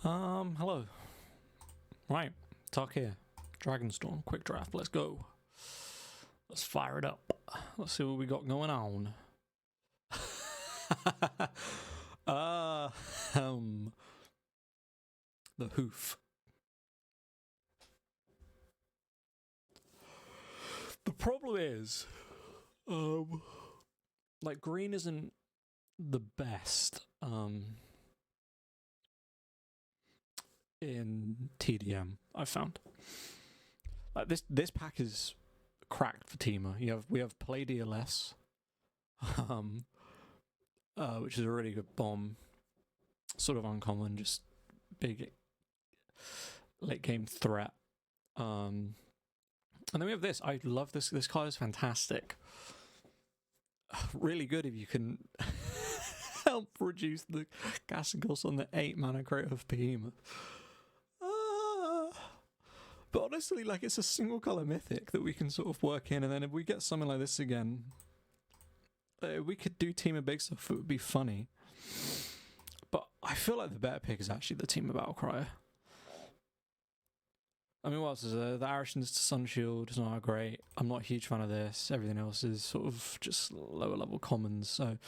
Hello. Right, Tarkir, Dragonstorm, quick draft, let's go. Let's fire it up. Let's see what we got going on. uh, the hoof. The problem is, like green isn't the best, in TDM, I've found. Like this pack is cracked for Teamer. We have Play DLS, which is a really good bomb. Sort of uncommon, just big late game threat. And then we have this. I love this. This card is fantastic. Really good if you can help reduce the casting cost on the 8 mana crate of Behemoth. But honestly, like, it's a single color mythic that we can sort of work in, and then if we get something like this again, we could do Team of Big Stuff. It would be funny. But I feel like the better pick is actually the Team of Battlecry. I mean, what else is there? The Arishans to Sunshield is not great. I'm not a huge fan of this. Everything else is sort of just lower level commons. So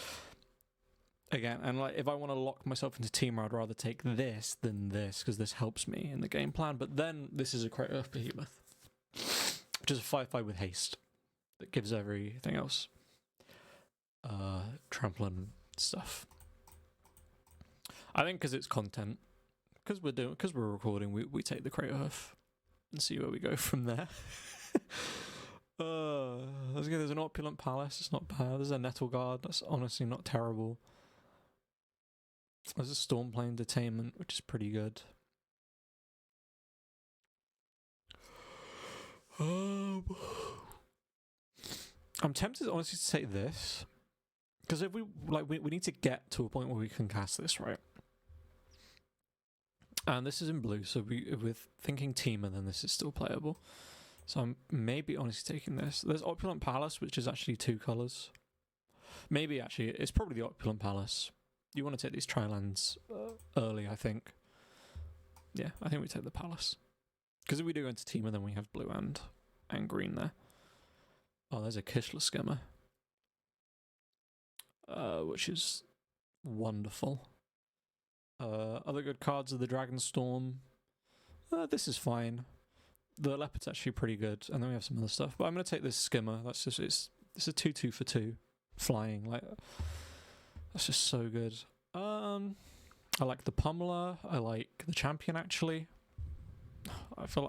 again, and like if I want to lock myself into Teamer, I'd rather take this than this because this helps me in the game plan. But then this is a Crate Earth Behemoth, which is a 5/5 with haste that gives everything else trampling stuff. I think because it's content, because we're recording, we take the Crate Earth and see where we go from there. There's an Opulent Palace, it's not bad. There's a Nettle Guard, that's honestly not terrible. There's a Stormplane Detainment, which is pretty good. I'm tempted honestly to take this, because if we need to get to a point where we can cast this, right? And this is in blue, so if we're thinking Teamer, then this is still playable. So I'm maybe honestly taking this. There's Opulent Palace, which is actually 2 colours. Maybe actually, it's probably the Opulent Palace. You want to take these Tri-lands early, I think. Yeah, I think we take the Palace. Because if we do go into Teamer, then we have blue and green there. Oh, there's a Kishla Skimmer. Which is wonderful. Other good cards are the Dragonstorm. This is fine. The Leopard's actually pretty good, and then we have some other stuff. But I'm going to take this Skimmer. That's just it's a 2/2 for 2, flying. Like that's just so good. I like the Pummeler. I like the Champion actually. I feel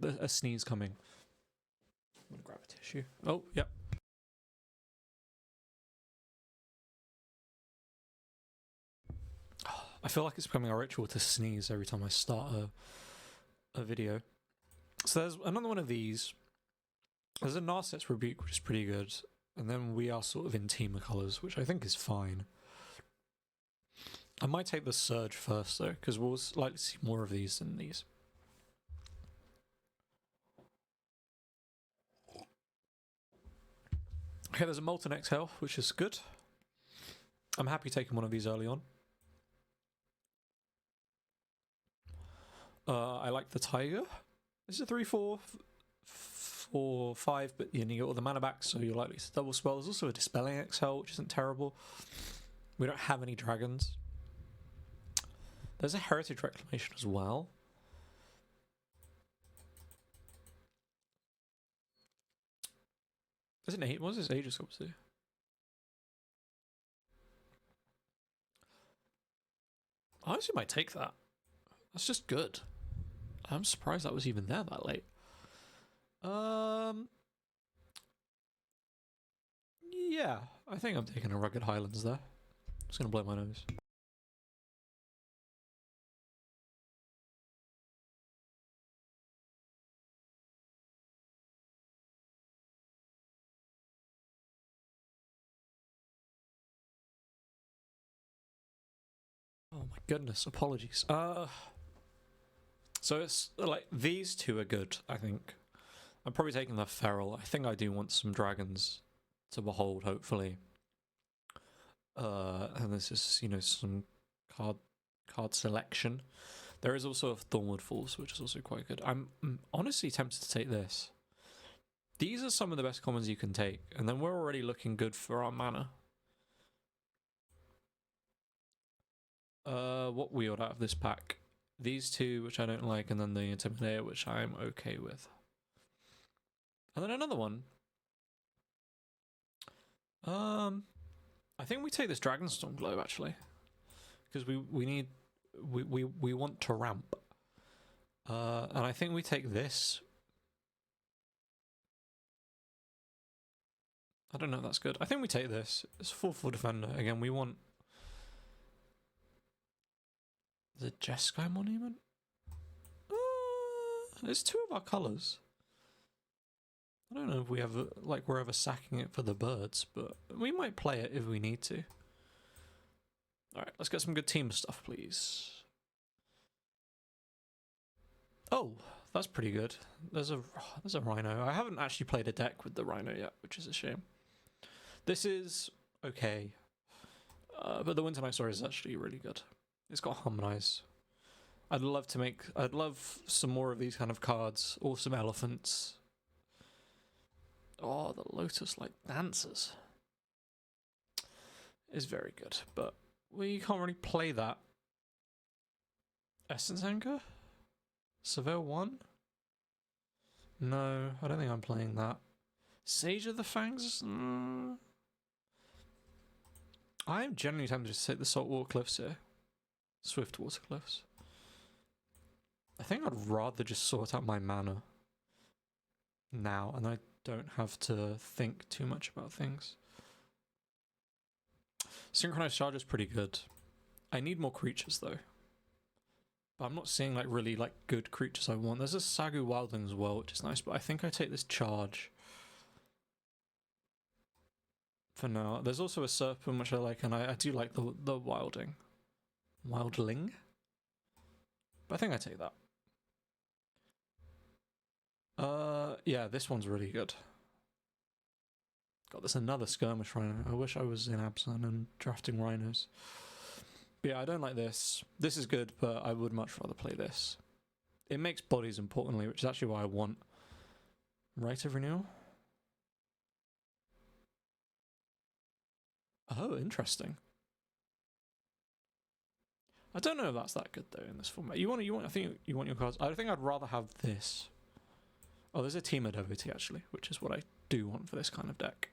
a sneeze coming. I'm gonna grab a tissue. Oh, yep. I feel like it's becoming a ritual to sneeze every time I start a video. So there's another one of these. There's a Narset's Rebuke, which is pretty good. And then we are sort of in Teamer colours, which I think is fine. I might take the Surge first, though, because we'll likely see more of these than these. Okay, there's a Molten Exhale, which is good. I'm happy taking one of these early on. I like the Tiger. This is a 3/4, 4/5, but you get all the mana back, so you're likely to double spell. There's also a Dispelling Exhale, which isn't terrible. We don't have any dragons. There's a Heritage Reclamation as well. There's an 8. What does this Aegis Sculpt do? I honestly might take that. That's just good. I'm surprised that was even there that late. Yeah, I think I'm taking a Rugged Highlands there. Just gonna blow my nose. Oh my goodness, apologies. So it's like these two are good, I think. I'm probably taking the Feral. I think I do want some dragons to behold, hopefully. And this is, some card selection. There is also a Thornwood Falls, which is also quite good. I'm honestly tempted to take this. These are some of the best commons you can take, and then we're already looking good for our mana. What wield out of this pack? These two, which I don't like, and then the Intimidator, which I'm okay with. And then another one. I think we take this Dragonstorm Globe actually, because we want to ramp. And I think we take this. I don't know if that's good. I think we take this. It's 4/4 defender. Again, we want the Jeskai Monument. It's two of our colours. I don't know if we ever we're ever sacking it for the birds, but we might play it if we need to. All right, let's get some good team stuff, please. Oh, that's pretty good. There's a Rhino. I haven't actually played a deck with the Rhino yet, which is a shame. This is okay, but the Winter Night Story is actually really good. It's got Harmonize. I'd love some more of these kind of cards, or some elephants. Oh, the Lotus-like dancers is very good, but we can't really play that. Essence Anchor? Seville 1? No, I don't think I'm playing that. Sage of the Fangs? I am genuinely tempted to take the Saltwater Cliffs here. Swiftwater Cliffs. I think I'd rather just sort out my mana now, and I don't have to think too much about things. Synchronized Charge is pretty good. I need more creatures though. But I'm not seeing really good creatures I want. There's a Sagu Wildling as well, which is nice, but I think I take this Charge for now. There's also a Serpent which I like, and I do like the Wildling. Wildling? But I think I take that. Yeah, this one's really good. God, there's another Skirmish Rhino. I wish I was in Abzan and drafting Rhinos. But yeah, I don't like this. This is good, but I would much rather play this. It makes bodies importantly, which is actually why I want Rite of Renewal. Oh, interesting. I don't know if that's that good though in this format. I think you want your cards. I think I'd rather have this. Oh, there's a Teamer Devotee actually, which is what I do want for this kind of deck.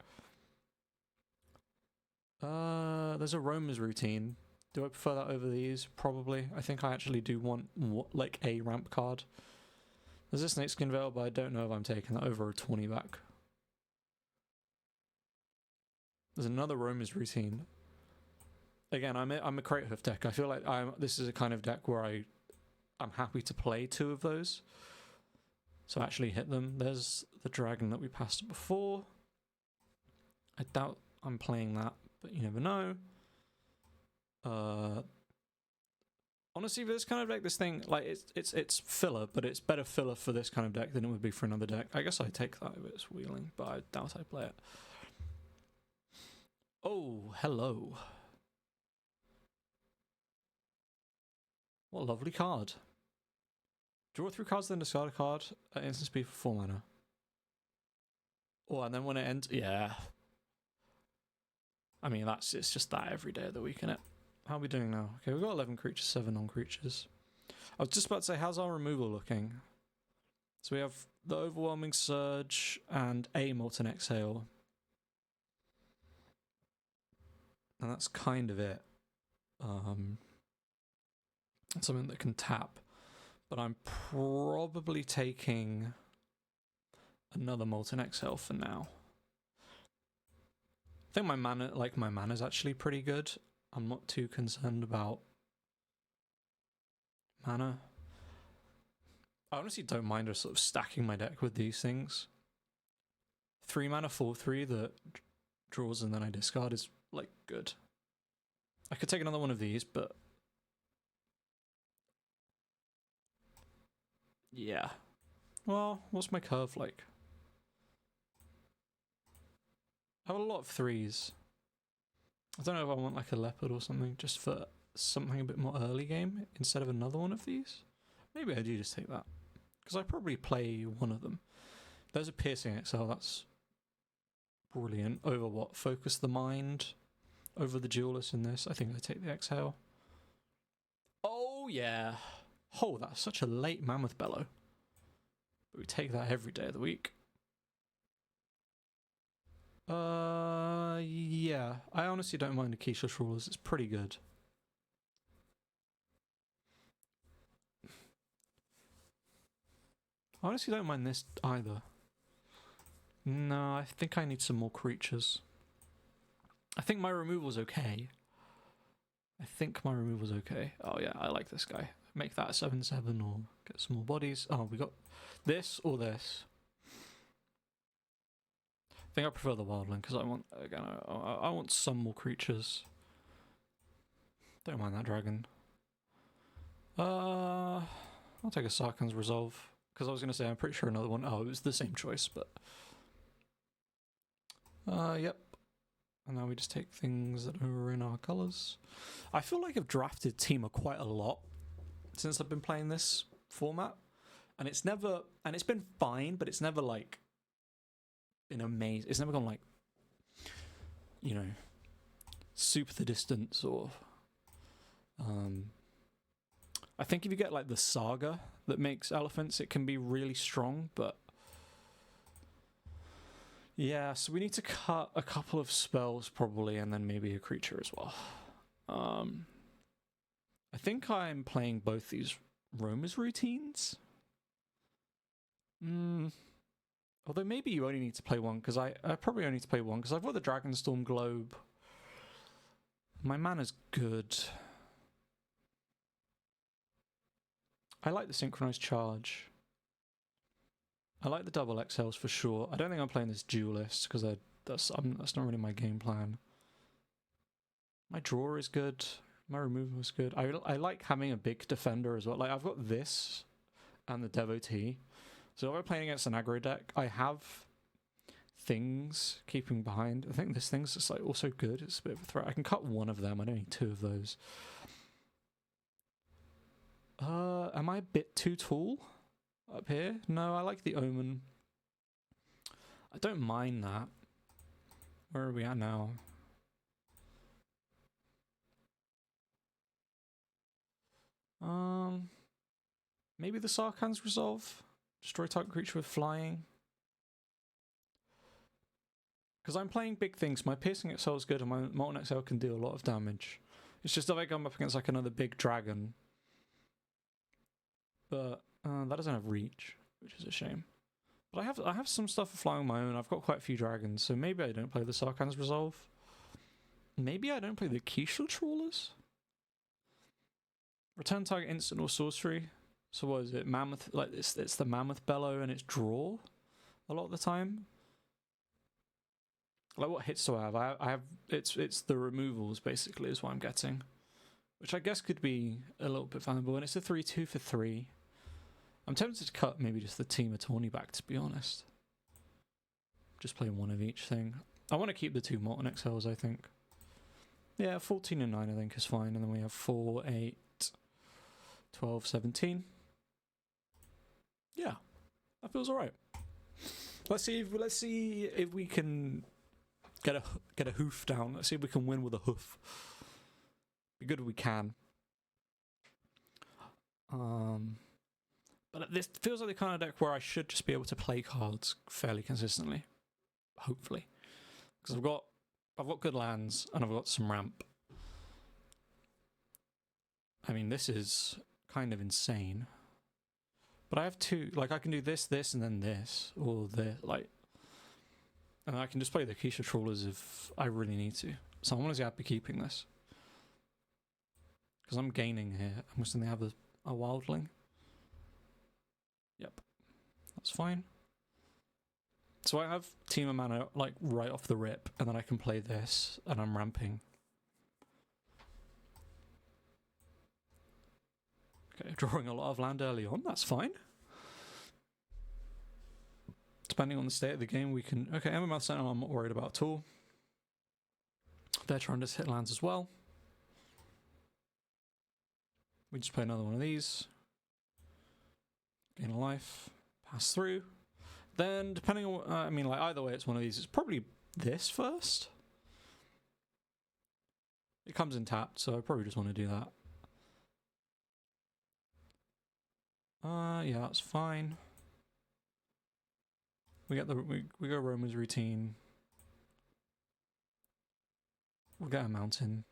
There's a Roamer's Routine. Do I prefer that over these? Probably. I think I actually do want a ramp card. There's a Snakeskin Veil, but I don't know if I'm taking that over a 20 back. There's another Roamer's Routine. Again, I'm a Craterhoof deck. I feel like this is a kind of deck where I'm happy to play two of those. So actually hit them. There's the dragon that we passed before. I doubt I'm playing that, but you never know. Honestly, for this kind of deck, this thing it's filler, but it's better filler for this kind of deck than it would be for another deck. I guess I take that if it's wheeling, but I doubt I play it. Oh, hello. What a lovely card. Draw 3 cards, then discard a card at instant speed for 4 mana. Oh, and then when it ends, yeah. I mean, it's just that every day of the week, innit? How are we doing now? Okay, we've got 11 creatures, 7 non-creatures. I was just about to say, how's our removal looking? So we have the Overwhelming Surge and a Molten Exhale. And that's kind of it. Something that can tap. But I'm probably taking another Molten Exhale for now. I think my mana's actually pretty good. I'm not too concerned about mana. I honestly don't mind just sort of stacking my deck with these things. 3 mana 4/3 that draws and then I discard is good. I could take another one of these, but yeah. Well, what's my curve like? I have a lot of 3s. I don't know if I want a leopard or something, just for something a bit more early game instead of another one of these. Maybe I do just take that. Because I probably play one of them. There's a Piercing XL, that's brilliant. Over what? Focus the Mind? Over the Duelist in this? I think I take the XL. Oh, yeah. Oh, that's such a late Mammoth Bellow. But we take that every day of the week. Yeah. I honestly don't mind the Keisha Trawlers. It's pretty good. I honestly don't mind this either. No, I think I need some more creatures. I think my removal's okay. Oh yeah, I like this guy. Make that a 7/7 or get some more bodies. Oh, we got this or this. I think I prefer the wildling because I want, again, I want some more creatures. Don't mind that dragon. I'll take a Sarkhan's Resolve because I was going to say I'm pretty sure another one. Oh, it was the same choice, but yep. And now we just take things that are in our colours. I feel like I've drafted Teamer quite a lot since I've been playing this format, and it's been fine, but it's never like been amazing. It's never gone like, you know, super the distance or I think if you get like the Saga that makes elephants, it can be really strong, but yeah, so we need to cut a couple of spells probably, and then maybe a creature as well. I think I'm playing both these Romer's routines. Although maybe you only need to play one, because I probably only need to play one, because I've got the Dragonstorm Globe. My mana's good. I like the Synchronized Charge. I like the double XLs for sure. I don't think I'm playing this Duelist, because that's not really my game plan. My draw is good. My removal is good. I like having a big defender as well. Like, I've got this and the Devotee. So if I'm playing against an aggro deck, I have things keeping behind. I think this thing's just like also good. It's a bit of a threat. I can cut one of them. I don't need two of those. Am I a bit too tall up here? No, I like the Omen. I don't mind that. Where are we at now? Maybe the Sarkhan's Resolve? Destroy target creature with flying. Because I'm playing big things. My Piercing XL is good and my Molten XL can do a lot of damage. It's just if I come up against like another big dragon. But that doesn't have reach, which is a shame. But I have some stuff for flying on my own. I've got quite a few dragons, so maybe I don't play the Sarkhan's Resolve. Maybe I don't play the Keisha Trawlers? Return target instant or sorcery. So what is it? Mammoth, like it's the Mammoth Bellow and it's draw a lot of the time. Like what hits do I have? I have it's the removals basically is what I'm getting, which I guess could be a little bit valuable. And it's a 3/2 for 3. I'm tempted to cut maybe just the Teamer Tawny back, to be honest. Just play one of each thing. I want to keep the two Molten XLs, I think. Yeah, 14 and 9 I think is fine. And then we have 4, 8, 12, 17. Yeah, that feels alright. Let's see if we can get a hoof down. Let's see if we can win with a hoof. Be good if we can. But this feels like the kind of deck where I should just be able to play cards fairly consistently. Hopefully. Because I've got good lands and I've got some ramp. I mean, this is kind of insane. But I have two, like I can do this, and then this, or this, like, and I can just play the Keisha Trawlers if I really need to. So I'm honestly happy keeping this. Because I'm gaining here. I'm just going to have a wildling. Yep. That's fine. So I have Teamer Mana, like, right off the rip, and then I can play this, and I'm ramping. Okay, drawing a lot of land early on, that's fine. Depending on the state of the game, we can... Okay, MML Sentinel I'm not worried about at all. They're trying to hit lands as well. We just play another one of these. Gain a life. Pass through. Then, depending on... I mean, like, either way it's one of these. It's probably this first. It comes in tapped, so I probably just want to do that. Yeah, that's fine. We get the... We go Roma's routine. We'll get a mountain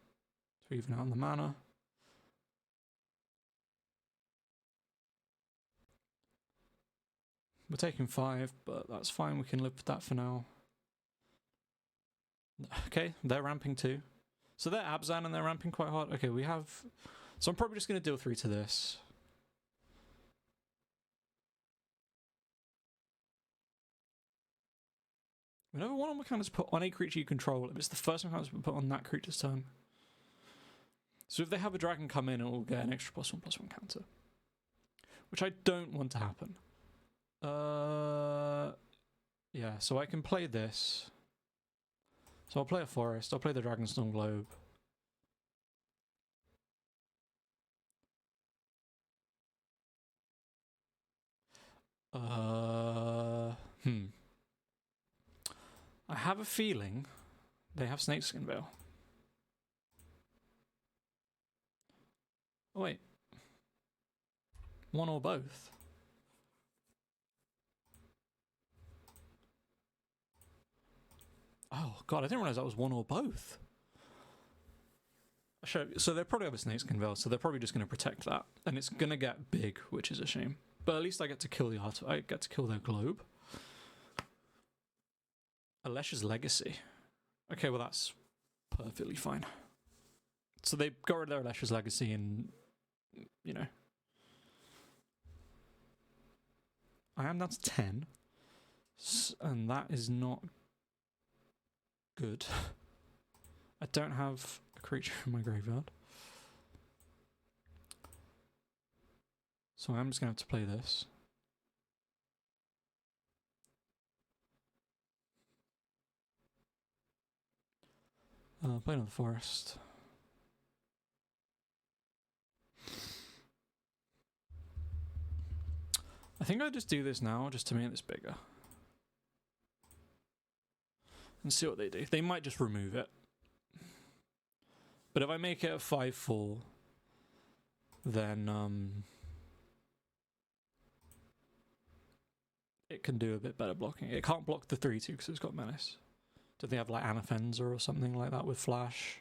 to even out the mana. We're taking 5, but that's fine. We can live with that for now. Okay, they're ramping too. So they're Abzan and they're ramping quite hard. Okay, we have... So I'm probably just going to deal 3 to this. Whenever one of my counters put on a creature you control, if it's the first one counters put on that creature's turn. So if they have a dragon come in, it will get an extra +1/+1 counter. Which I don't want to happen. Yeah, so I can play this. So I'll play a forest, I'll play the Dragonstorm Globe. I have a feeling they have Snakeskin Veil. Oh wait. One or both? Oh god, I didn't realize that was one or both. So they're probably have a Snakeskin Veil, so they're probably just going to protect that. And it's going to get big, which is a shame. But at least I get to kill the art. I get to kill their globe. Alesh's Legacy. Okay, well that's perfectly fine. So they got rid of their Alesh's Legacy and, you know. I am down to 10. And that is not good. I don't have a creature in my graveyard. So I'm just going to have to play this. Play another forest. I think I'll just do this now, just to make this bigger. And see what they do. They might just remove it. But if I make it a 5/4, then it can do a bit better blocking. It can't block the 3/2 because it's got Menace. Do they have like Anafenza or something like that with Flash?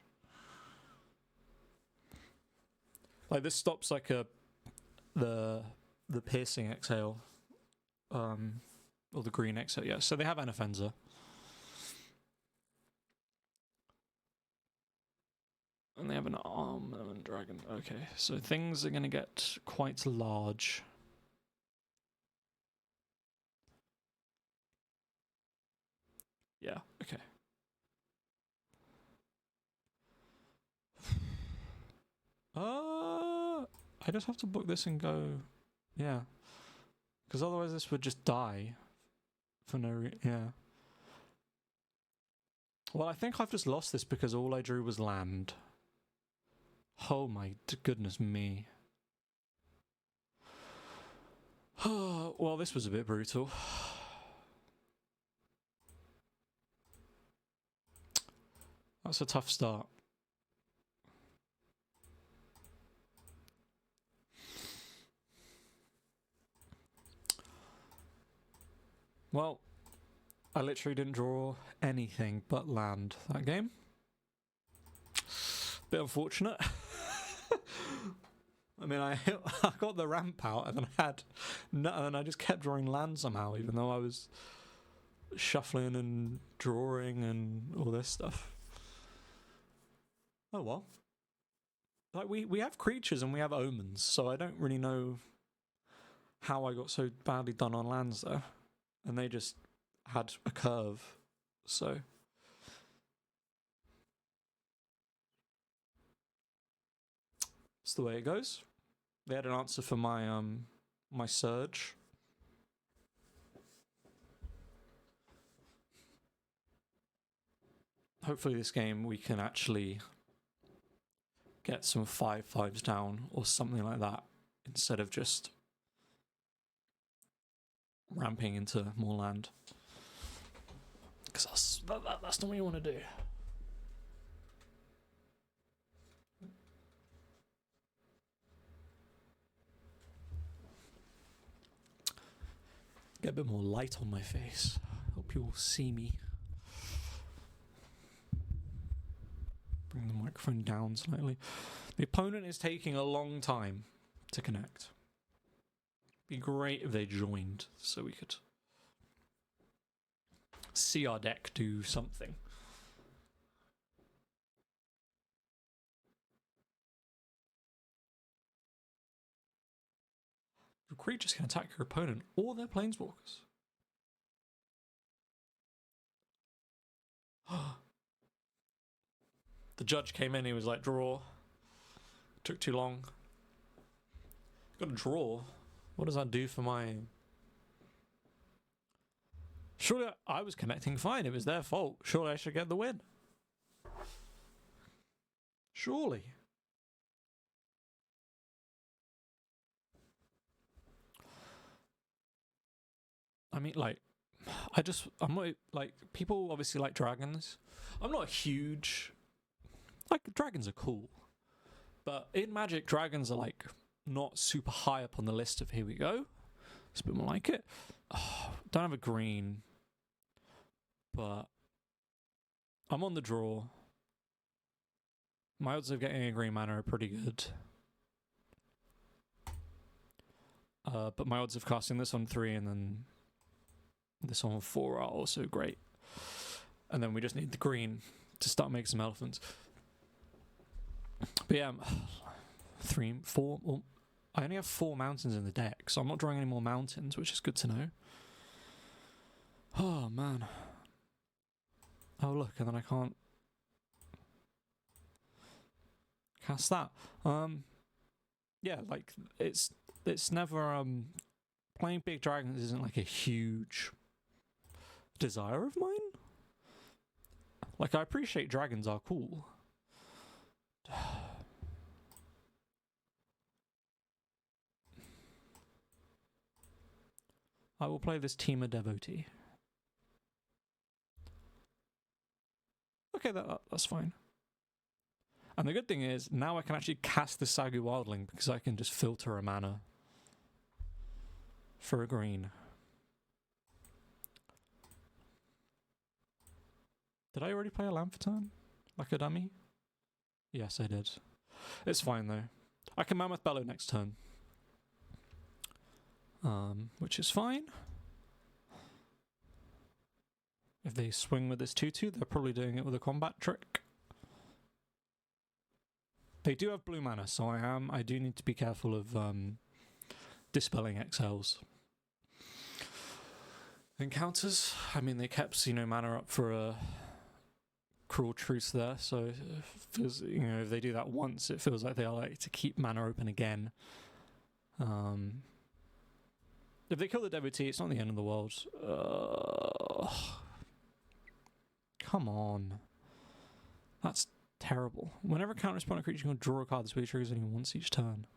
Like this stops like the piercing exhale, or the green exhale. Yeah, so they have Anafenza. And they have an armament dragon. Okay, so things are going to get quite large. Yeah, okay. I just have to book this and go. Yeah. Because otherwise this would just die. For no reason. Yeah. Well, I think I've just lost this because all I drew was land. Oh my goodness me. Well, this was a bit brutal. That's a tough start. Well, I literally didn't draw anything but land that game. Bit unfortunate. I mean, I got the ramp out and then and I just kept drawing land somehow, even though I was shuffling and drawing and all this stuff. Oh well. Like we have creatures and we have omens, so I don't really know how I got so badly done on lands there. And they just had a curve, so. That's the way it goes. They had an answer for my my surge. Hopefully this game we can actually get some 5/5s down or something like that instead of just ramping into more land. Because that's not what you want to do. Get a bit more light on my face. Hope you all see me. Bring the microphone down slightly. The opponent is taking a long time to connect. Be great if they joined so we could see our deck do something. Your creatures can attack your opponent or their planeswalkers. The judge came in, he was like, draw. Took too long. Got a draw. What does that do for my... Surely I was connecting fine. It was their fault. Surely I should get the win. Surely. I mean, like, I'm not, like, people obviously like dragons. I'm not a huge... Like, dragons are cool. But in Magic, dragons are, like, not super high up on the list of here we go. It's a bit more like it. Oh, don't have a green. But I'm on the draw. My odds of getting a green mana are pretty good. But my odds of casting this on 3 and then this on 4 are also great. And then we just need the green to start making some elephants. But yeah, 3, 4... Well, I only have 4 mountains in the deck, so I'm not drawing any more mountains, which is good to know. Oh, man. Oh, look, and then I can't cast that. Yeah, like, it's never... Playing big dragons isn't, like, a huge desire of mine. Like, I appreciate dragons are cool. I will play this Teamer Devotee. Okay, that's fine. And the good thing is, now I can actually cast the Sagu Wildling because I can just filter a mana for a green. Did I already play a land for turn? Like a dummy? Yes, I did. It's fine though. I can Mammoth Bellow next turn. Which is fine. If they swing with this 2/2, they're probably doing it with a combat trick. They do have blue mana, so I do need to be careful of dispelling XLs. Encounters, I mean, they kept, mana up for a Cruel Truce there, so it feels, if they do that once, it feels like they are like to keep mana open again. If they kill the Devotee, it's not the end of the world. Come on. That's terrible. Whenever counter-respond a creature can draw a card, this way triggers only once each turn.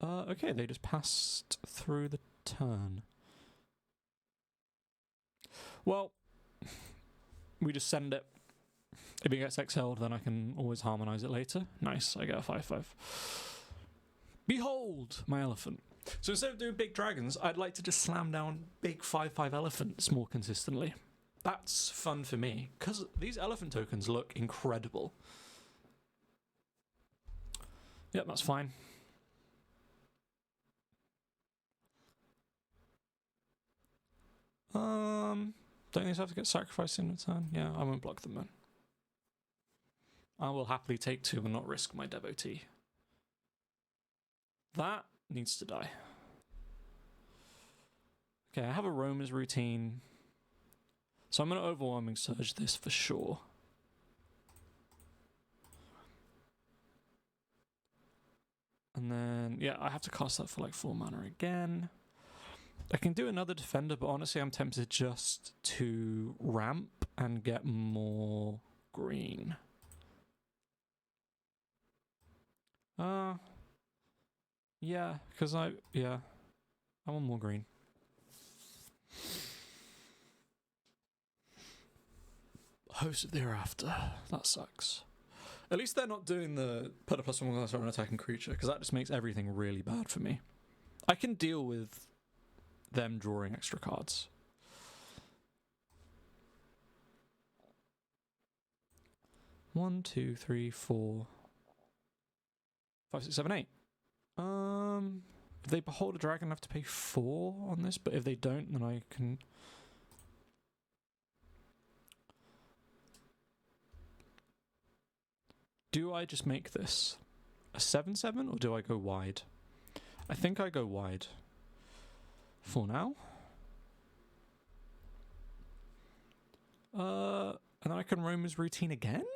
Okay, they just passed through the turn. Well, we just send it. If it gets exiled, then I can always harmonize it later. Nice, I get a 5/5. Behold, my elephant. So instead of doing big dragons, I'd like to just slam down big 5/5 elephants more consistently. That's fun for me, because these elephant tokens look incredible. Yep, that's fine. Don't these have to get sacrificed in return? Yeah, I won't block them then. I will happily take 2 and not risk my Devotee. That needs to die. Okay, I have a Roamer's Routine. So I'm going to Overwhelming Surge this for sure. And then, yeah, I have to cast that for like 4 mana again. I can do another defender, but honestly I'm tempted just to ramp and get more green. Yeah, because I want more green. Host of the Hereafter. That sucks. At least they're not doing the put a +1 on an attacking creature, because that just makes everything really bad for me. I can deal with them drawing extra cards. One, two, three, 4, 5, 6, 7, 8. If they behold a dragon, I have to pay 4 on this, but if they don't, then I can. Do I just make this a 7/7 or do I go wide? I think I go wide for now. And then I can roam his routine again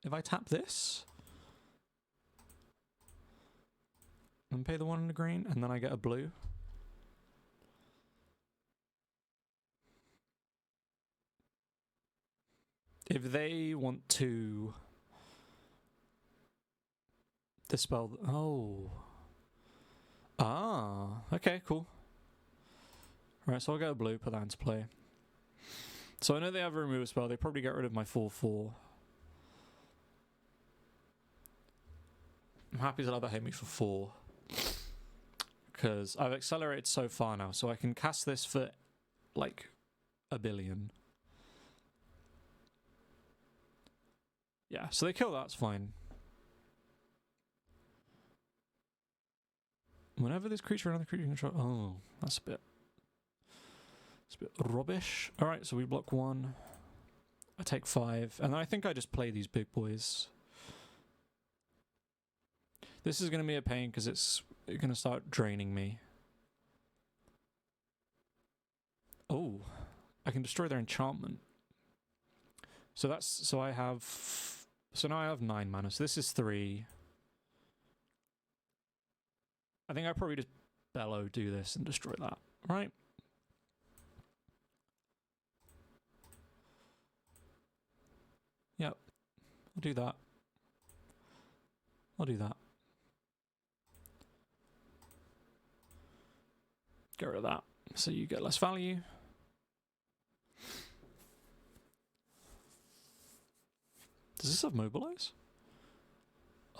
if I tap this. And pay the 1 in the green, and then I get a blue. If they want to dispel... Oh. Ah. Okay, cool. Right, so I'll get a blue, put that into play. So I know they have a removal spell. They probably get rid of my 4/4. I'm happy to let that hit me for 4. Because I've accelerated so far now, so I can cast this for, like, 1 billion. Yeah, so they kill that, it's fine. Whenever this creature or another creature control... Oh, that's a bit rubbish. Alright, so we block 1. I take 5. And then I think I just play these big boys. This is going to be a pain because it's going to start draining me. Oh, I can destroy their enchantment. So that's... So I have... So now I have 9 mana. So this is 3. I think I probably just bellow do this and destroy that, right? Yep. I'll do that. I'll do that. Get rid of that. So you get less value. Does this have mobilize?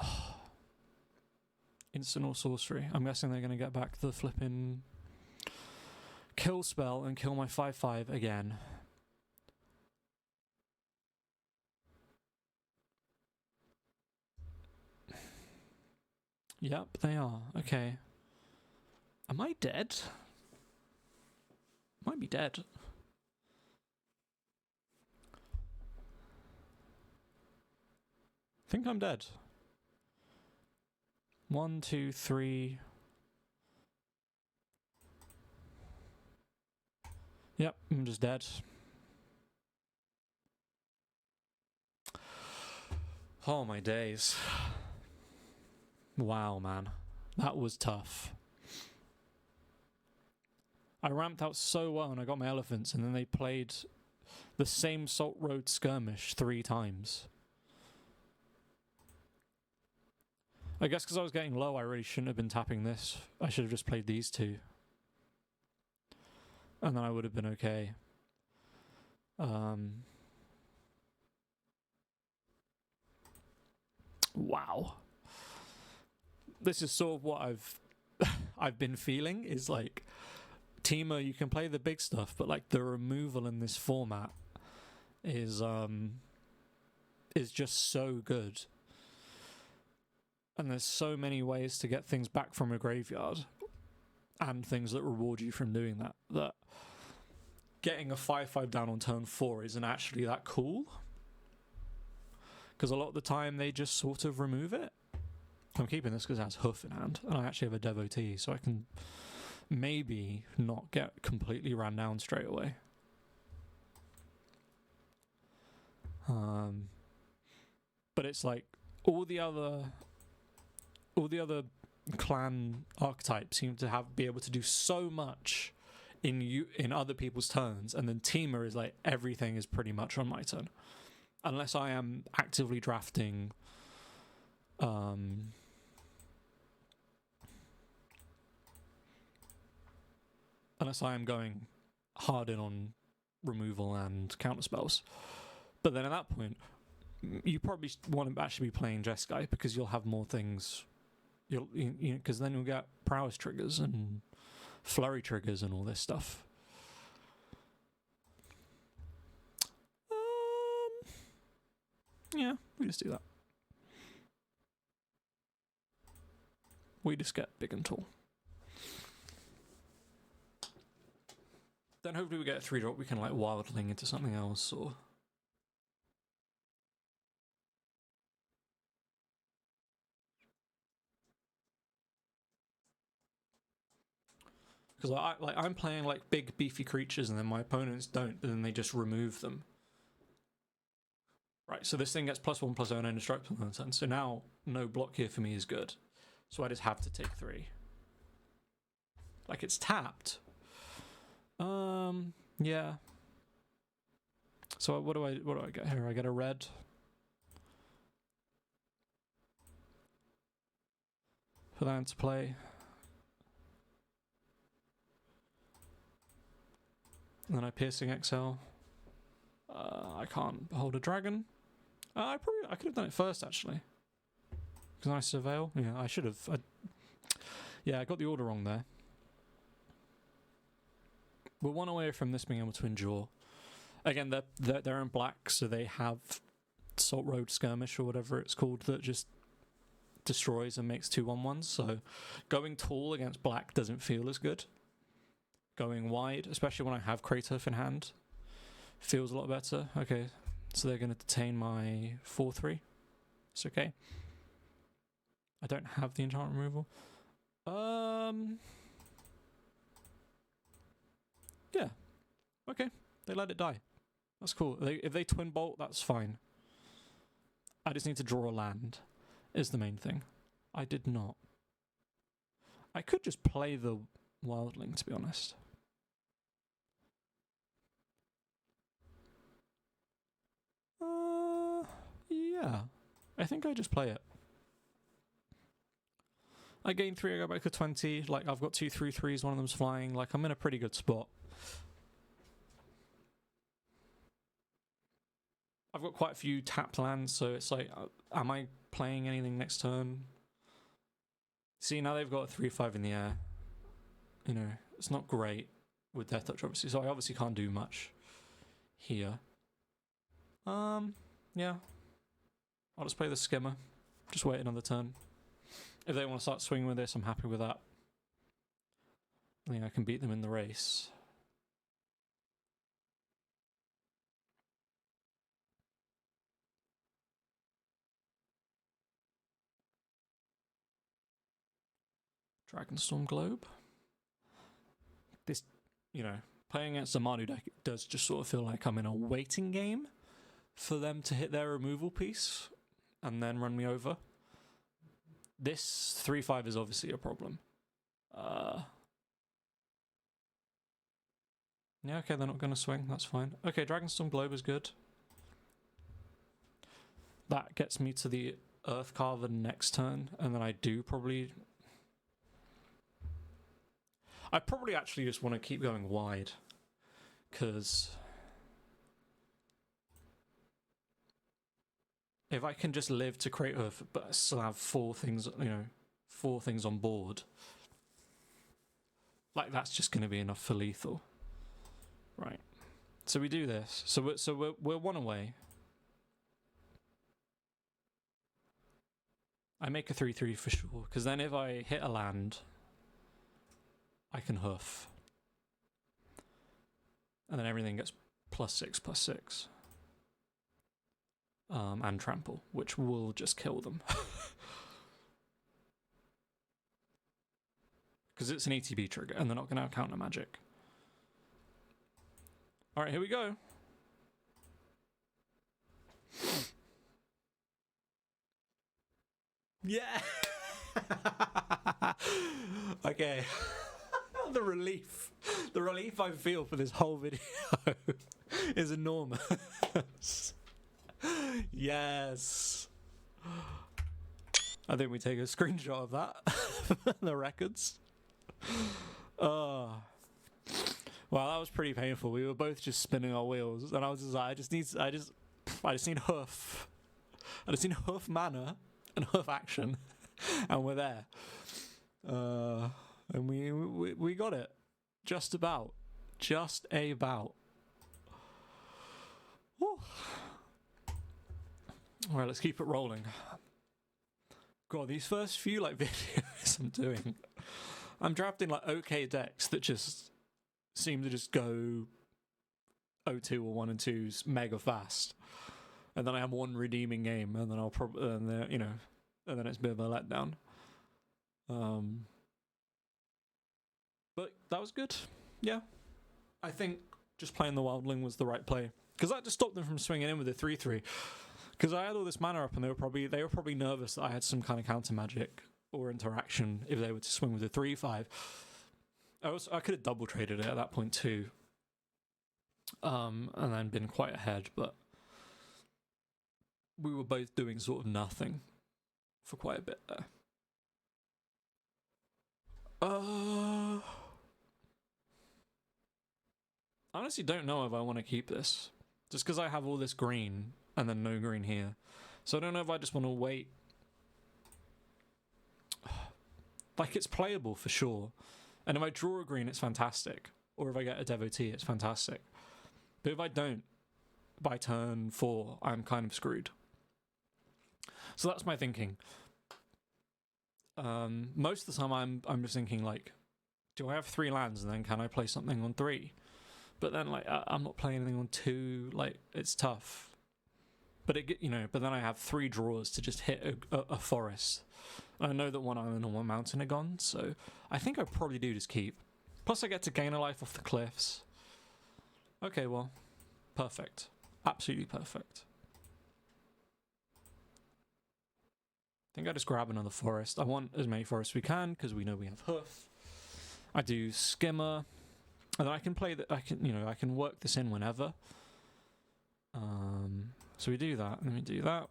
Oh. Instant or sorcery. I'm guessing they're going to get back the flipping kill spell and kill my 5/5 again. Yep, they are. Okay. Am I dead? Might be dead. I think I'm dead. 1, 2, 3. Yep, I'm just dead. Oh my days. Wow, man. That was tough. I ramped out so well and I got my elephants, and then they played the same Salt Road skirmish 3 times. I guess because I was getting low, I really shouldn't have been tapping this. I should have just played these 2. And then I would have been okay. Wow. This is sort of what I've been feeling, is like, Teemo, you can play the big stuff, but like the removal in this format is just so good. And there's so many ways to get things back from a graveyard and things that reward you from doing that, that getting a 5/5 down on turn 4 isn't actually that cool. Because a lot of the time they just sort of remove it. I'm keeping this because it has Hoof in hand, and I actually have a Devotee, so I can maybe not get completely ran down straight away. But it's like all the other clan archetypes seem to be able to do so much in other people's turns, and then Teamer is like everything is pretty much on my turn, unless I am actively drafting. Unless I am going hard in on removal and counter spells, but then at that point, you probably want to actually be playing Jeskai because you'll have more things. Because then you'll get prowess triggers and flurry triggers and all this stuff. Yeah, we just do that. We just get big and tall. Then hopefully we get a 3-drop we can like wildling into something else or. Because I'm playing like big beefy creatures and then my opponents don't, but then they just remove them. Right, so this thing gets +1/+0 and indestructible on the turn. So now no block here for me is good. So I just have to take 3. Like it's tapped. Yeah. So what do I get here? I get a red. For that into play. And then I piercing XL. I can't hold a dragon. I could have done it first actually. Because I surveil. Yeah, I should have. Yeah, I got the order wrong there. We're one away from this being able to endure. Again, they're in black, so they have Salt Road Skirmish or whatever it's called that just destroys and makes 2/1/1s. So going tall against black doesn't feel as good. Going wide, especially when I have Kratos in hand, feels a lot better. Okay, so they're going to detain my 4/3. It's okay. I don't have the enchantment removal. Yeah. Okay, they let it die. That's cool. If they twin bolt, that's fine. I just need to draw a land, is the main thing. I did not. I could just play the wildling, to be honest. Yeah. I think I just play it. I gain 3, I go back to 20. Like, I've got 2 3/3s, one of them's flying. Like, I'm in a pretty good spot. I've got quite a few tapped lands, so it's like, am I playing anything next turn? See, now they've got a 3/5 in the air. You know, it's not great with Death Touch, obviously, so I obviously can't do much here. Yeah. I'll just play the Skimmer. Just wait another turn. If they want to start swinging with this, I'm happy with that. I think I can beat them in the race. Dragonstorm Globe. This, playing against the Manu deck does just sort of feel like I'm in a waiting game for them to hit their removal piece and then run me over. This 3/5 is obviously a problem. Yeah, okay, they're not going to swing. That's fine. Okay, Dragonstorm Globe is good. That gets me to the Earthcarver next turn, and then I probably actually just want to keep going wide, because if I can just live to create Earth, but still have 4 things, 4 things on board, like that's just going to be enough for lethal. Right. So we do this. So we're 1 away. I make a 3/3 for sure, because then if I hit a land, I can hoof. And then everything gets +6/+6. And trample, which will just kill them. Because it's an ETB trigger, and they're not going to counter magic. Alright, here we go. Yeah! Okay. The relief I feel for this whole video is enormous. Yes. I think we take a screenshot of that for the records. Well, that was pretty painful. We were both just spinning our wheels, and I was just like, I just need hoof. I just need hoof mana and hoof action, and we're there. And we got it, just about. Woo. All right, let's keep it rolling. God, these first few videos I'm drafting okay decks that just seem to just go 0-2 or 1-2s mega fast, and then I have one redeeming game, and then I'll probably and then it's a bit of a letdown. But that was good. Yeah, I think just playing the Wildling was the right play, because that just stopped them from swinging in with a 3/3. Because I had all this mana up, and they were probably nervous that I had some kind of counter magic or interaction if they were to swing with a 3/5. I could have double traded it at that point too, and then been quite ahead. But we were both doing sort of nothing for quite a bit there. I honestly don't know if I want to keep this, just because I have all this green and then no green here. So I don't know if I just want to wait. It's playable for sure. And if I draw a green, it's fantastic. Or if I get a devotee, it's fantastic. But if I don't, by turn 4, I'm kind of screwed. So that's my thinking. Most of the time I'm just thinking do I have 3 lands, and then can I play something on 3? But then I'm not playing anything on 2. It's tough. But but then I have 3 draws to just hit a forest. I know that one island and one mountain are gone, so I think I probably do just keep. Plus I get to gain a life off the cliffs. Okay, well, perfect. Absolutely perfect. I think I just grab another forest. I want as many forests as we can, because we know we have hoof. I do skimmer, and then I can play that. I can work this in whenever. So we do that, and then we do that.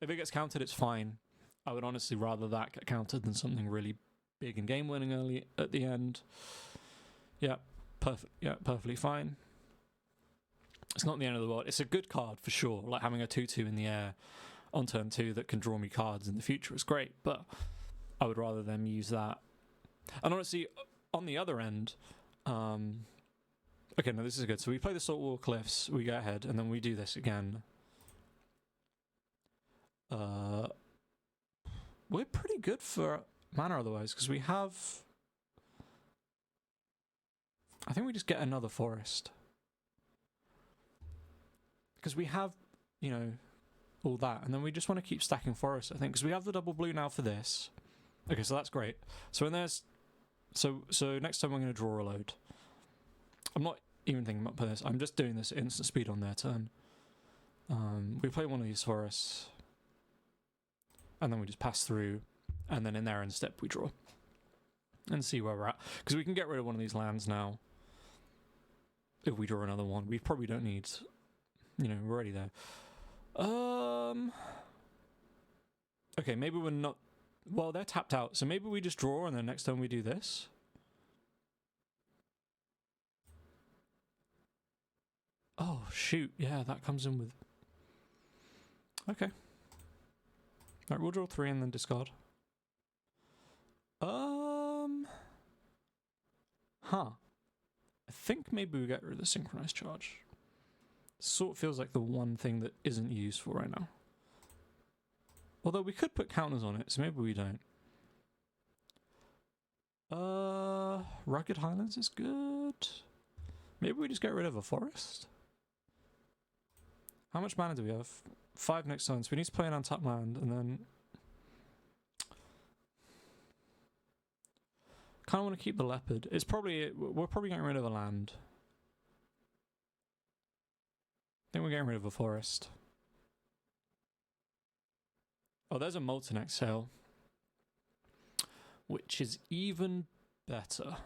If it gets countered, it's fine. I would honestly rather that get countered than something really big and game-winning early at the end. Yeah, perfect. Yeah, perfectly fine. It's not the end of the world. It's a good card for sure. Having a 2/2 in the air on turn 2 that can draw me cards in the future is great, but I would rather them use that. And honestly, on the other end, okay, no, this is good. So we play the Saltwater Cliffs, we go ahead, and then we do this again. We're pretty good for mana otherwise, because we have... I think we just get another forest. Because we have, all that, and then we just want to keep stacking forests, I think, because we have the double blue now for this. Okay, so that's great. So when there's... So next time I'm going to draw a load. I'm not even thinking about this. I'm just doing this at instant speed on their turn. We play one of these forests, and then we just pass through, and then in their end step we draw. And see where we're at. Because we can get rid of one of these lands now. If we draw another one. We probably don't need... we're already there. Okay, maybe we're not... Well, they're tapped out, so maybe we just draw, and then next time we do this. Oh, shoot. Yeah, that comes in with... Okay. Alright, we'll draw 3 and then discard. Huh. I think maybe we get rid of the synchronized charge. Sort of feels like the one thing that isn't useful right now. Although we could put counters on it, so maybe we don't. Rugged Highlands is good. Maybe we just get rid of a forest. How much mana do we have? 5 next turn, so we need to play an untapped land, and then... Kind of want to keep the leopard. We're probably getting rid of a land. I think we're getting rid of a forest. Oh, there's a Molten Exhale. which is even better.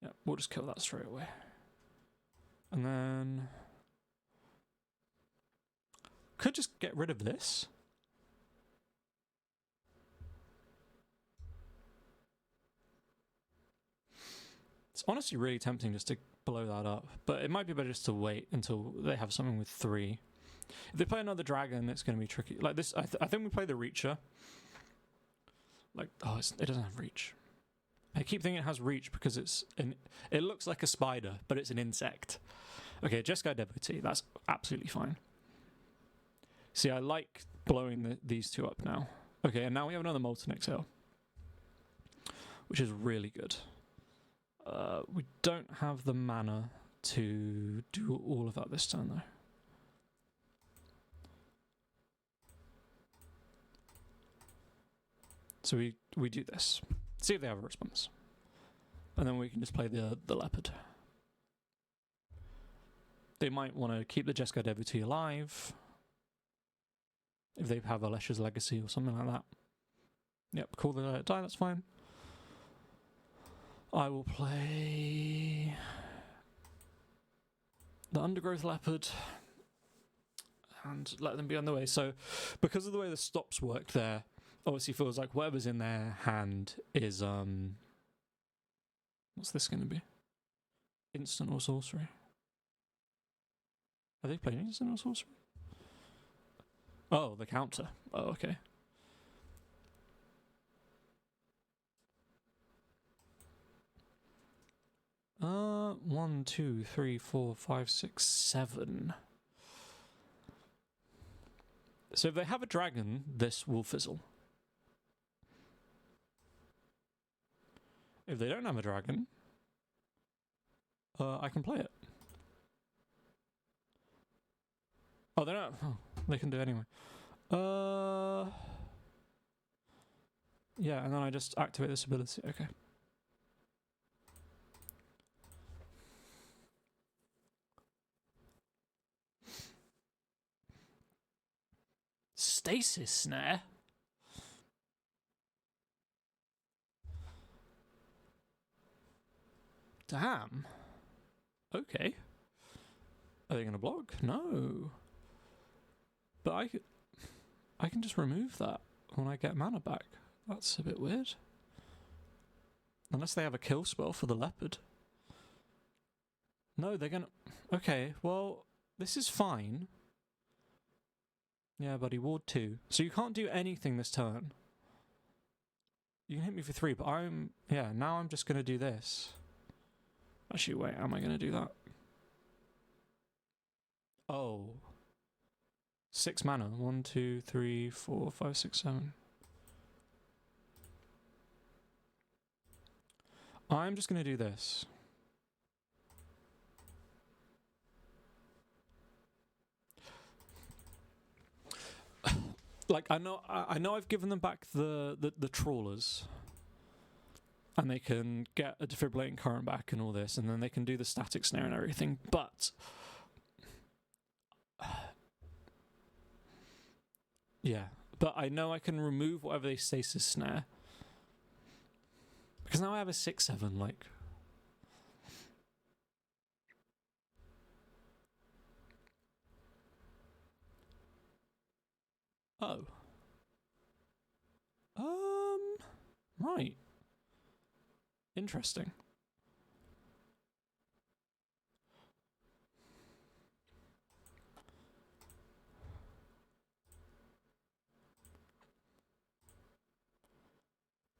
Yeah, we'll just kill that straight away. And then could just get rid of this. It's honestly really tempting just to blow that up, but it might be better just to wait until they have something with 3. If they play another dragon, it's going to be tricky. Like this, I think we play the Reacher. Like, oh, it doesn't have reach. I keep thinking it has reach because it looks like a spider, but it's an insect. Okay, Jeskai Devotee, that's absolutely fine. See, I like blowing these 2 up now. Okay, and now we have another Molten Exhale, which is really good. We don't have the mana to do all of that this turn, though. So we do this. See if they have a response. And then we can just play the Leopard. They might want to keep the Jeskai Devotee alive. If they have Alesha's Legacy or something like that. Yep, cool, they let it die, that's fine. I will play the Undergrowth Leopard and let them be on the way. So, because of the way the stops worked there, obviously feels like whatever's in their hand is, what's this going to be? Instant or sorcery? Are they playing instant or sorcery? Oh, the counter. Oh, okay. One, two, three, 4, 5, 6, 7. So if they have a dragon, this will fizzle. If they don't have a dragon, I can play it. Oh, they don't. Oh, they can do it anyway. Yeah, and then I just activate this ability. Okay. Stasis Snare? Damn. Okay. Are they going to block? No. But I can just remove that when I get mana back. That's a bit weird. Unless they have a kill spell for the Leopard. No, they're going to... Okay, well, this is fine. Yeah, buddy, Ward 2. So you can't do anything this turn. You can hit me for 3, but yeah, now I'm just going to do this. Actually, wait, am I going to do that? Oh. 6 mana. 1, 2, 3, 4, 5, 6, 7. I'm just going to do this. Like, I know I've given them back the trawlers. And they can get a defibrillating current back and all this, and then they can do the static snare and everything, but... yeah, but I know I can remove whatever they stasis snare. Because now I have a 6/7, like... Oh. Right. Interesting.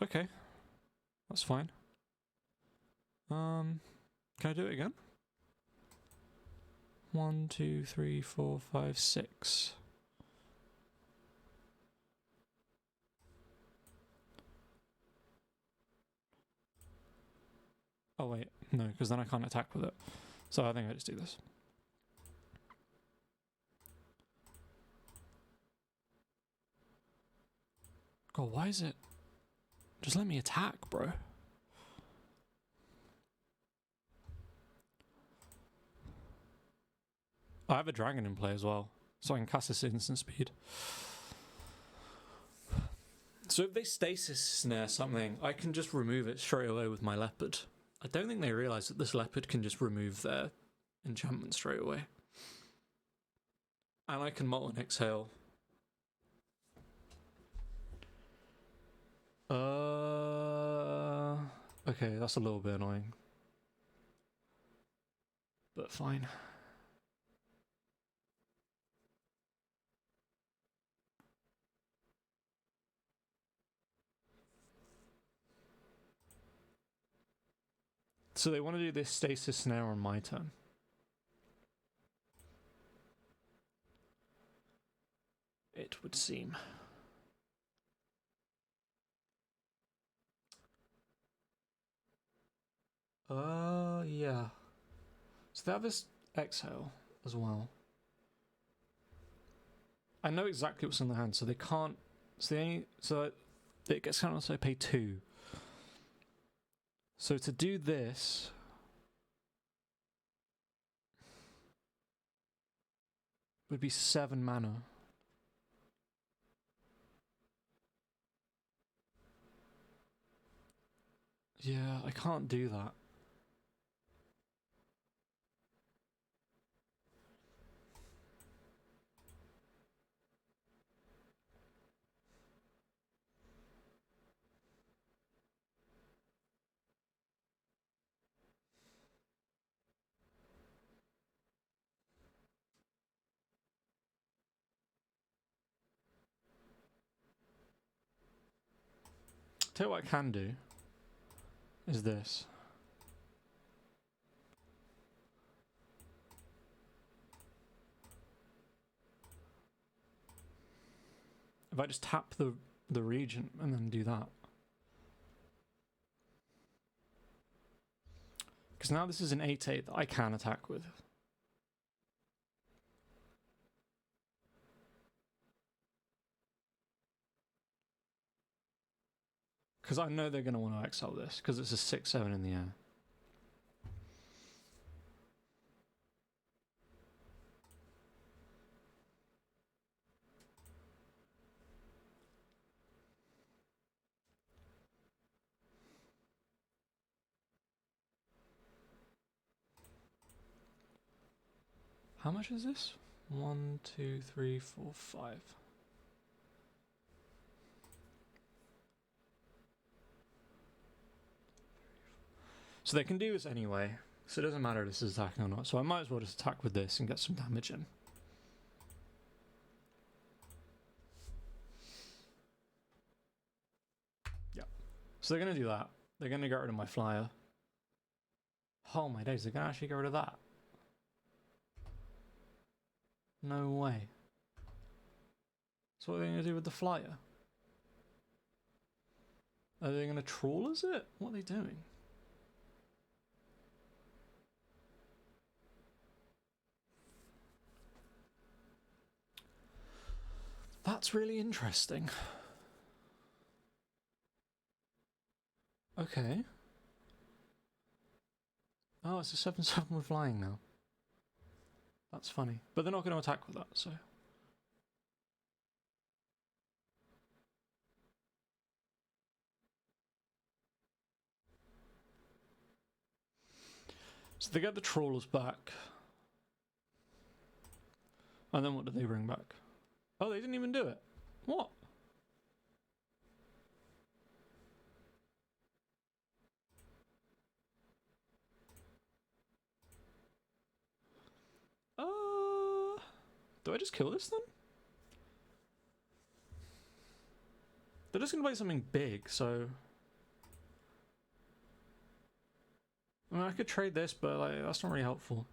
Okay. That's fine. Can I do it again? 1, 2, 3, 4, 5, 6. Oh wait, no, because then I can't attack with it. So I think I just do this. God, why is it? Just let me attack, bro. I have a dragon in play as well, so I can cast this instant speed. So if they stasis snare something, I can just remove it straight away with my leopard. I don't think they realise that this leopard can just remove their enchantment straight away. And I can Molten Exhale. Okay, that's a little bit annoying. But fine. So they want to do this stasis snare on my turn. It would seem. Yeah. So they have this exhale as well. I know exactly what's in their hand, so they can't. So it gets counted, so I pay 2. So to do this, would be 7 mana. Yeah, I can't do that. Tell you what I can do is this. If I just tap the region and then do that. Because now this is an 8/8 that I can attack with. Because I know they're going to want to exile this, because it's a 6/7 in the air. How much is this? 1, 2, 3, 4, 5. So they can do this anyway, so it doesn't matter if this is attacking or not. So I might as well just attack with this and get some damage in. Yeah. So they're going to do that. They're going to get rid of my flyer. Oh my days, they're going to actually get rid of that. No way. So what are they going to do with the flyer? Are they going to trawl as it? What are they doing? That's really interesting. Okay. Oh, it's a 7/7 with flying now. That's funny. But they're not going to attack with that, so... So they get the trawlers back. And then what do they bring back? Oh, they didn't even do it. What? Do I just kill this then? They're just going to play something big, so... I mean, I could trade this, but like, that's not really helpful.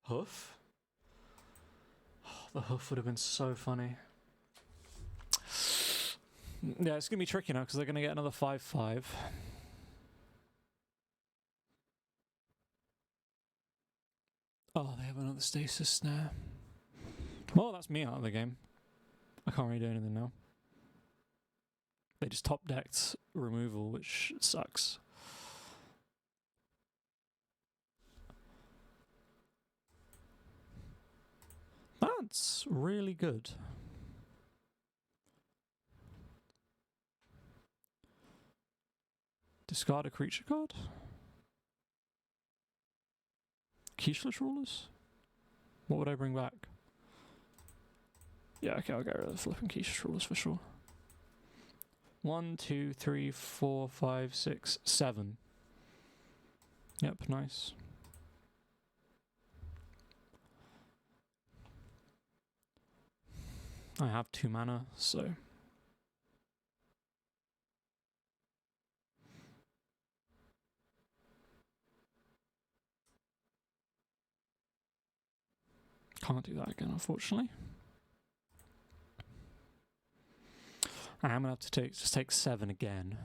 Hoof? Oh, the hoof would have been so funny. Yeah, it's going to be tricky now because they're going to get another 5/5. Oh, they have another stasis snare. Well, that's me out of the game. I can't really do anything now. They just top decked removal, which sucks. That's really good. Discard a creature card? Keyshless Rulers? What would I bring back? Yeah, okay, I'll get rid of the flipping Keyshless Rulers for sure. 1, 2, 3, 4, 5, 6, 7. Yep, nice. I have 2 mana, so... Can't do that again, unfortunately. I'm gonna have to just take 7 again.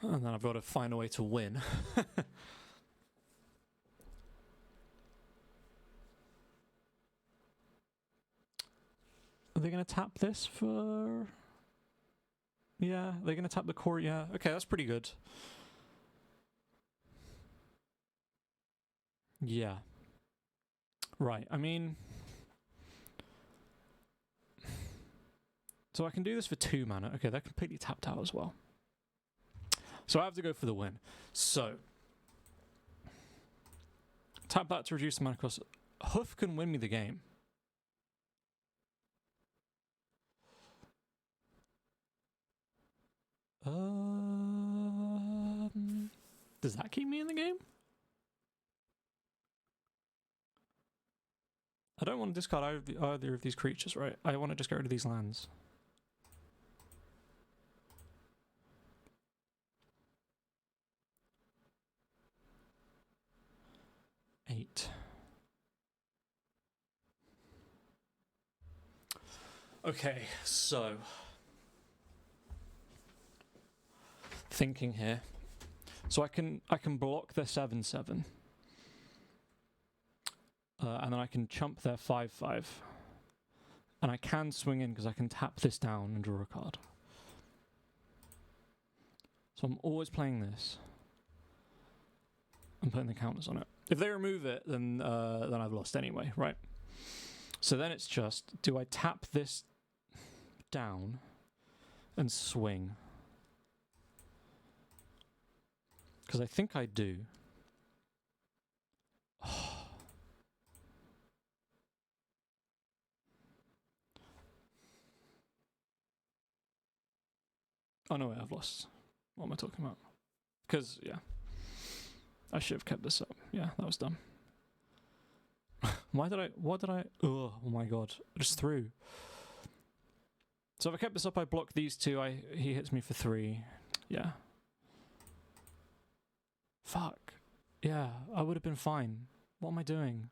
And then I've got to find a way to win. Are they going to tap this for... Yeah, they're going to tap the core, yeah. Okay, that's pretty good. Yeah. Right, I mean... So I can do this for 2 mana. Okay, they're completely tapped out as well. So I have to go for the win. So... Tap that to reduce the mana cost. Hoof can win me the game. Does that keep me in the game? I don't want to discard either of these creatures, right? I want to just get rid of these lands. Eight. Okay, so... Thinking here. So I can block their 7/7. And then I can chump their 5/5. And I can swing in because I can tap this down and draw a card. So I'm always playing this. I'm putting the counters on it. If they remove it, then I've lost anyway, right? So then it's just, do I tap this down and swing? Because I think I do. Oh no, wait, I've lost. What am I talking about? Because, yeah. I should have kept this up. Yeah, that was dumb. What did I... Oh my god. I just threw. So if I kept this up, I block these 2. He hits me for 3. Yeah. Fuck. Yeah, I would have been fine. What am I doing?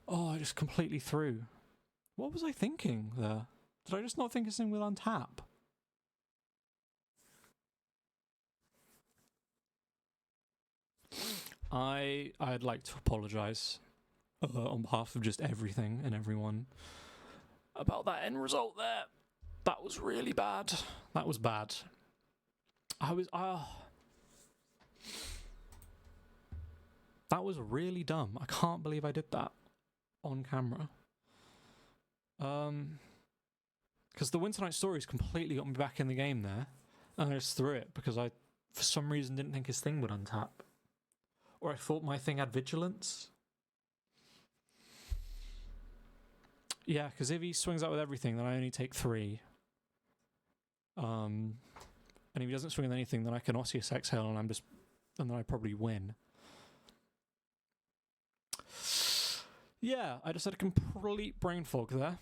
Oh, I just completely threw. What was I thinking there? Did I just not think this thing will untap? I'd like to apologise on behalf of just everything and everyone about that end result there. That was really bad. That was bad. That was really dumb. I can't believe I did that on camera. Because the Winter Night Stories completely got me back in the game there, and I just threw it because I, for some reason, didn't think his thing would untap. Or I thought my thing had vigilance. Yeah, because if he swings out with everything, then I only take 3. And if he doesn't swing with anything, then I can Osseous Exhale, and then I probably win. Yeah, I just had a complete brain fog there.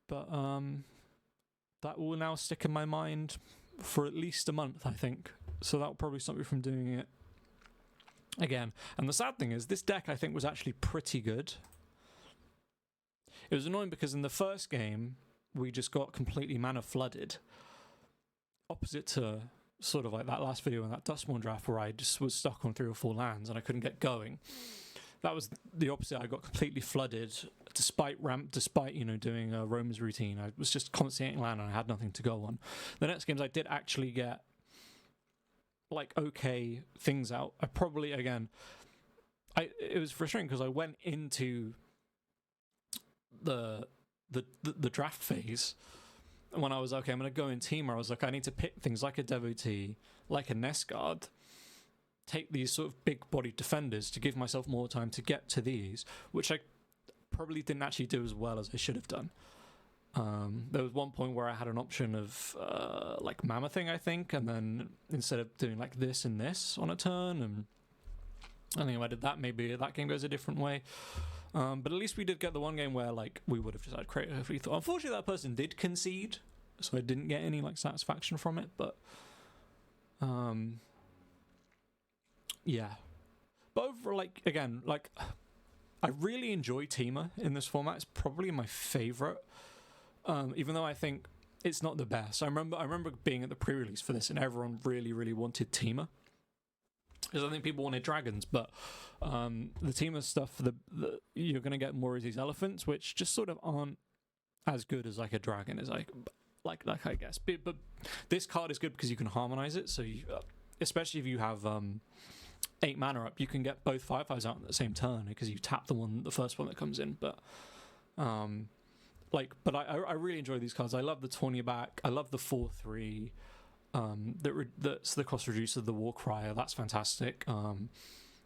But that will now stick in my mind for at least a month, I think. So that will probably stop me from doing it again. And the sad thing is, this deck I think was actually pretty good. It was annoying because in the first game, we just got completely mana flooded. Opposite to sort of like that last video and that Dustborn draft where I just was stuck on 3 or 4 lands and I couldn't get going. That was the opposite. I got completely flooded despite doing a Roam's routine. I was just constantly hitting land and I had nothing to go on. The next games I did actually get like okay things out. I probably, again, it was frustrating because I went into the draft phase, and when I was okay, I'm gonna go in teamer. I was like, I need to pick things like a devotee, like a nest guard, take these sort of big bodied defenders to give myself more time to get to these, which I probably didn't actually do as well as I should have done. There was one point where I had an option of like mammothing, I think, and then instead of doing like this and this on a turn, and I think if I did that, maybe that game goes a different way. But at least we did get the one game where like we would have decided creatively thought. Unfortunately, that person did concede, so I didn't get any like satisfaction from it. But yeah. But overall, like again, like I really enjoy Teamer in this format. It's probably my favorite, even though I think it's not the best. I remember being at the pre-release for this, and everyone really wanted Teamer. Because I think people wanted dragons, but the Teamer stuff, you're going to get more of these elephants, which just sort of aren't as good as like a dragon is, like I guess. But this card is good because you can harmonize it. So you, especially if you have 8 mana up, you can get both 5/5s out at the same turn because you tap the first one that comes in. But I really enjoy these cards. I love the Tournier back. I love the 4/3. That's the cost reducer of the War Crier. That's fantastic. I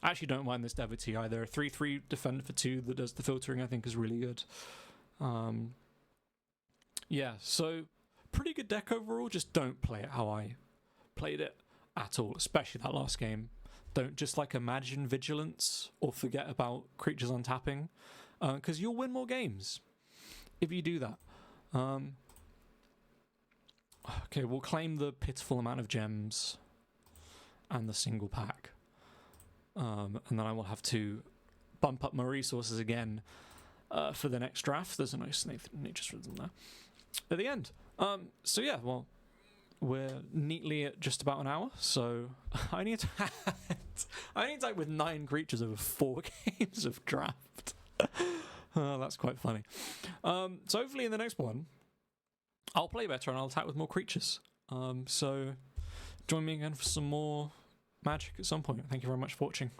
actually don't mind this devotee either. A 3/3 defender for 2 that does the filtering, I think, is really good. Yeah, so pretty good deck overall. Just don't play it how I played it at all, especially that last game. Don't just like imagine vigilance or forget about creatures untapping, because you'll win more games if you do that. Okay, we'll claim the pitiful amount of gems and the single pack. And then I will have to bump up my resources again for the next draft. There's a nice nature's rhythm there at the end. So yeah, well, we're neatly at just about an hour. So I need to act with 9 creatures over 4 games of draft. That's quite funny. So hopefully in the next one, I'll play better and I'll attack with more creatures. So join me again for some more Magic at some point. Thank you very much for watching.